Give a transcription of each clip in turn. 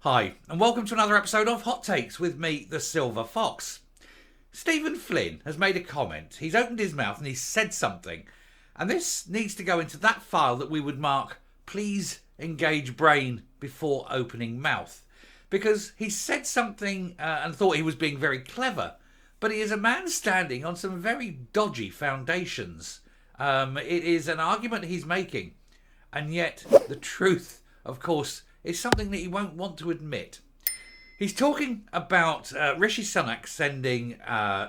Hi, and welcome to another episode of Hot Takes with me, the Silver Fox. Stephen Flynn has made a comment. He's opened his mouth and he's said something. And this needs to go into that file that we would mark, please engage brain before opening mouth. Because he said something and thought he was being very clever. But he is a man standing on some very dodgy foundations. It is an argument he's making. And yet the truth, of course, is something that he won't want to admit. He's talking about Rishi Sunak sending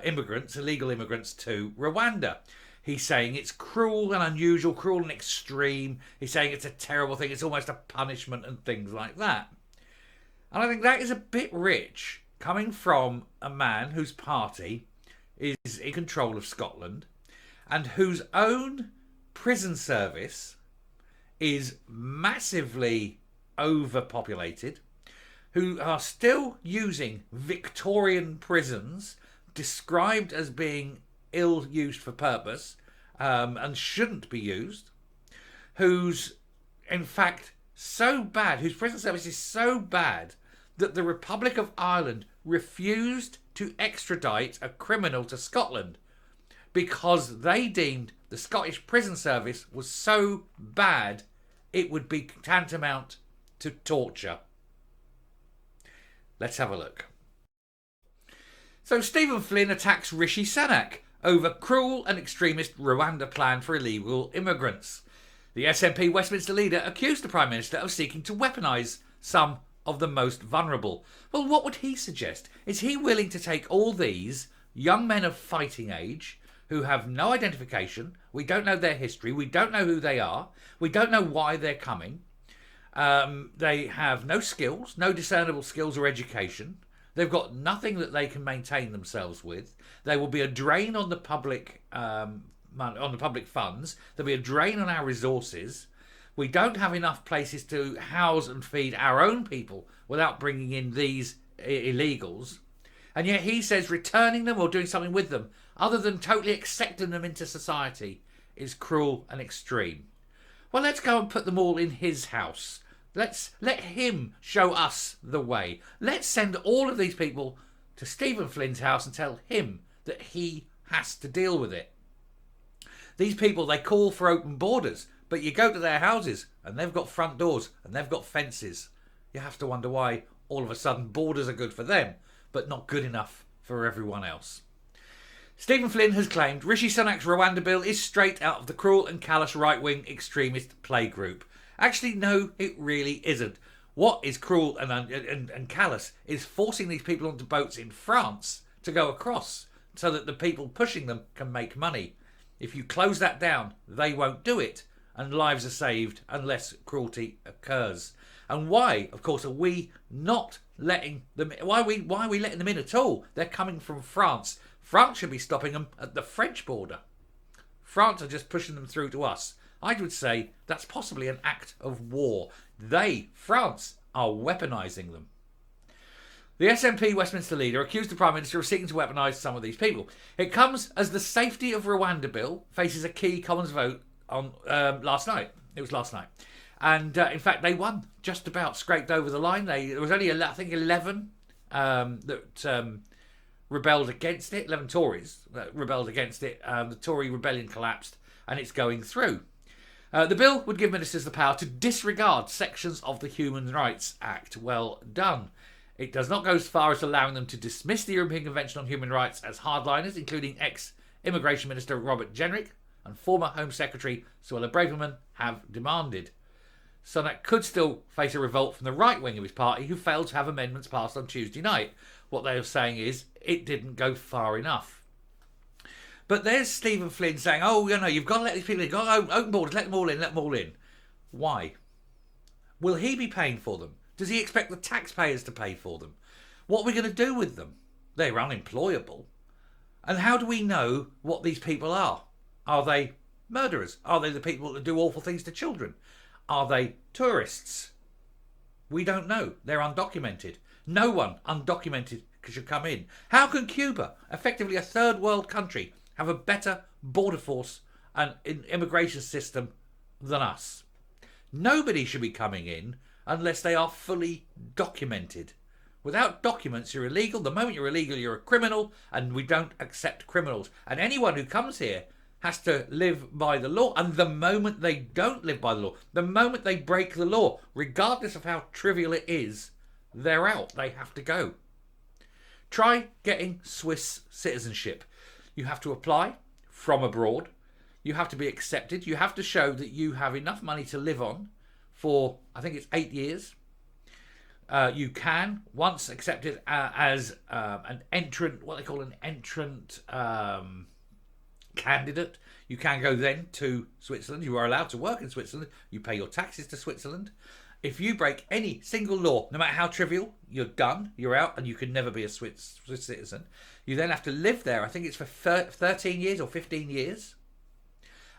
illegal immigrants to Rwanda. He's saying it's cruel and unusual, cruel and extreme. He's saying it's a terrible thing, it's almost a punishment and things like that. And I think that is a bit rich, coming from a man whose party is in control of Scotland and whose own prison service is massively overpopulated, who are still using Victorian prisons described as being ill used for purpose and shouldn't be used, who's in fact so bad, whose prison service is so bad that the Republic of Ireland refused to extradite a criminal to Scotland because they deemed the Scottish prison service was so bad it would be tantamount to torture. Let's have a look. So Stephen Flynn attacks Rishi Sunak over cruel and extremist Rwanda plan for illegal immigrants. The SNP Westminster leader accused the Prime Minister of seeking to weaponise some of the most vulnerable. Well, what would he suggest? Is he willing to take all these young men of fighting age who have no identification, we don't know their history, we don't know who they are, we don't know why they're coming, they have no skills, no discernible skills or education. They've got nothing that they can maintain themselves with. They will be a drain on the public funds. There'll be a drain on our resources. We don't have enough places to house and feed our own people without bringing in these illegals. And yet he says returning them or doing something with them, other than totally accepting them into society, is cruel and extreme. Well, let's go and put them all in his house. Let's let him show us the way. Let's send all of these people to Stephen Flynn's house and tell him that he has to deal with it. These people, they call for open borders, but you go to their houses and they've got front doors and they've got fences. You have to wonder why all of a sudden borders are good for them, but not good enough for everyone else. Stephen Flynn has claimed Rishi Sunak's Rwanda bill is straight out of the cruel and callous right-wing extremist playgroup. Actually, no, it really isn't. What is cruel and callous is forcing these people onto boats in France to go across so that the people pushing them can make money. If you close that down, they won't do it, and lives are saved unless cruelty occurs. And why, of course, are we not letting them? Why are we letting them in at all? They're coming from France. France should be stopping them at the French border. France are just pushing them through to us. I would say that's possibly an act of war. France, are weaponising them. The SNP Westminster leader accused the Prime Minister of seeking to weaponise some of these people. It comes as the safety of Rwanda bill faces a key Commons vote on last night. It was last night. And in fact, they won, just about scraped over the line. There was only, I think, 11 that rebelled against it, 11 Tories that rebelled against it. The Tory rebellion collapsed and it's going through. The bill would give ministers the power to disregard sections of the Human Rights Act. Well done. It does not go as far as allowing them to dismiss the European Convention on Human Rights as hardliners, including ex-Immigration Minister Robert Jenrick and former Home Secretary Suella Braverman have demanded. Sunak could still face a revolt from the right wing of his party, who failed to have amendments passed on Tuesday night. What they are saying is it didn't go far enough. But there's Stephen Flynn saying, you've got to let these people in, you've got to open borders, let them all in. Why? Will he be paying for them? Does he expect the taxpayers to pay for them? What are we going to do with them? They're unemployable. And how do we know what these people are? Are they murderers? Are they the people that do awful things to children? Are they tourists? We don't know. They're undocumented. No one undocumented should come in. How can Cuba, effectively a third world country, have a better border force and immigration system than us? Nobody should be coming in unless they are fully documented. Without documents, you're illegal. The moment you're illegal, you're a criminal, and we don't accept criminals. And anyone who comes here has to live by the law. And the moment they don't live by the law, the moment they break the law, regardless of how trivial it is, they're out. They have to go. Try getting Swiss citizenship. You have to apply from abroad. You have to be accepted. You have to show that you have enough money to live on for, I think it's 8 years. You can, once accepted as an entrant, what they call an entrant candidate, you can go then to Switzerland. You are allowed to work in Switzerland. You pay your taxes to Switzerland. If you break any single law, no matter how trivial, you're done. You're out, and you can never be a Swiss citizen. You then have to live there. I think it's for 13 years or 15 years.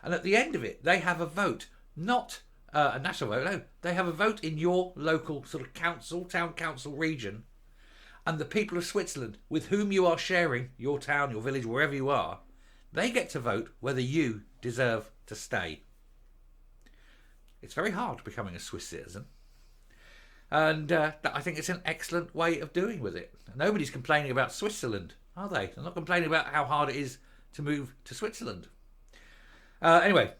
And at the end of it, they have a vote, not a national vote. No, they have a vote in your local sort of council, town council region, and the people of Switzerland with whom you are sharing your town, your village, wherever you are, they get to vote whether you deserve to stay. It's very hard becoming a Swiss citizen, and I think it's an excellent way of doing with it. Nobody's complaining about Switzerland, are they? They're not complaining about how hard it is to move to Switzerland. Anyway.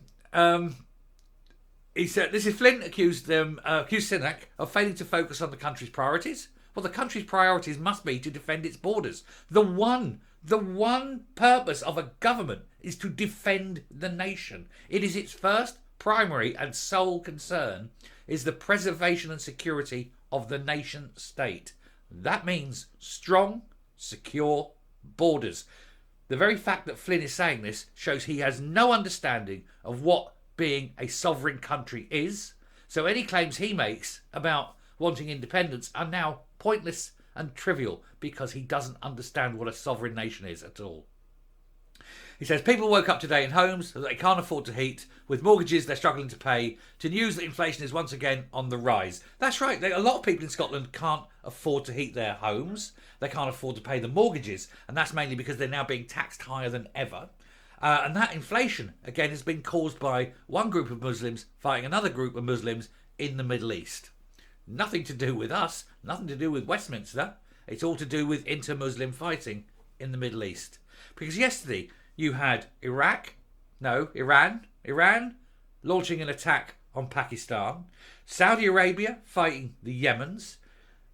He said, this is Flynn accused Sunak of failing to focus on the country's priorities. Well, the country's priorities must be to defend its borders. The one purpose of a government is to defend the nation. It is its first, primary and sole concern is the preservation and security of the nation state. That means strong, secure borders. The very fact that Flynn is saying this shows he has no understanding of what being a sovereign country is. So any claims he makes about wanting independence are now pointless and trivial because he doesn't understand what a sovereign nation is at all. He says people woke up today in homes that they can't afford to heat, with mortgages they're struggling to pay, to news that inflation is once again on the rise. That's right, a lot of people in Scotland can't afford to heat their homes. They can't afford to pay the mortgages, and that's mainly because they're now being taxed higher than ever. And that inflation, again, has been caused by one group of Muslims fighting another group of Muslims in the Middle East. Nothing to do with us, nothing to do with Westminster. It's all to do with inter-Muslim fighting in the Middle East. Because yesterday you had Iran launching an attack on Pakistan, Saudi Arabia fighting the Yemens,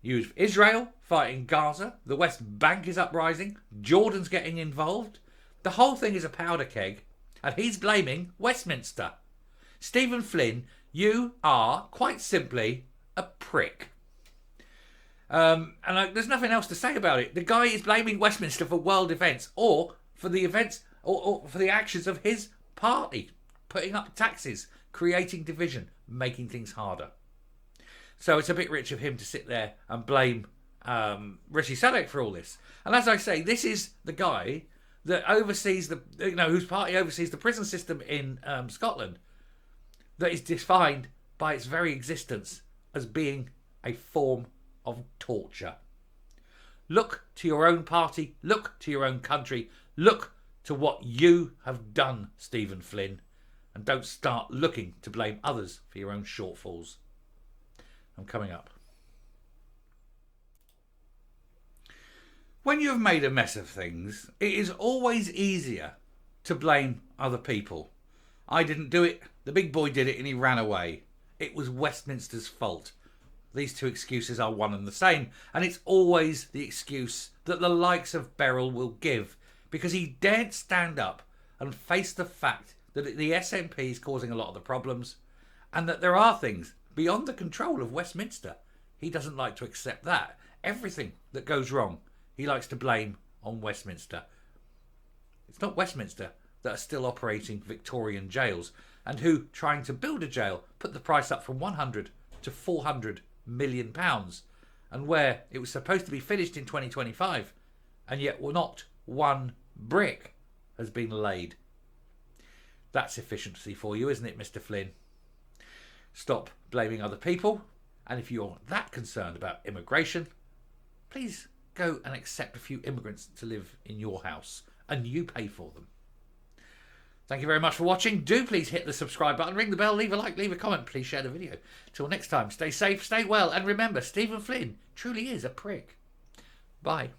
you have Israel fighting Gaza, the West Bank is uprising, Jordan's getting involved. The whole thing is a powder keg, and he's blaming Westminster. Stephen Flynn, you are quite simply a prick. There's nothing else to say about it. The guy is blaming Westminster for world events, or for the events, or for the actions of his party, putting up taxes, creating division, making things harder. So it's a bit rich of him to sit there and blame Rishi Sunak for all this. And as I say, this is the guy that oversees whose party oversees the prison system in Scotland, that is defined by its very existence as being a form of torture. Look to your own party, look to your own country, look to what you have done, Stephen Flynn, and don't start looking to blame others for your own shortfalls. I'm coming up. When you have made a mess of things, it is always easier to blame other people. I didn't do it, the big boy did it and he ran away. It was Westminster's fault. These two excuses are one and the same, and it's always the excuse that the likes of Beryl will give, because he daren't stand up and face the fact that the SNP is causing a lot of the problems, and that there are things beyond the control of Westminster. He doesn't like to accept that. Everything that goes wrong, he likes to blame on Westminster. It's not Westminster that are still operating Victorian jails, and who, trying to build a jail, put the price up from 100 to 400 million pounds, and where it was supposed to be finished in 2025, and yet not one brick has been laid. That's efficiency for you, isn't it, Mr. Flynn? Stop blaming other people, and if you're that concerned about immigration, please go and accept a few immigrants to live in your house, and you pay for them. Thank you very much for watching. Do please hit the subscribe button, ring the bell, leave a like, leave a comment. Please share the video. Till next time, stay safe, stay well, and remember, Stephen Flynn truly is a prick. Bye.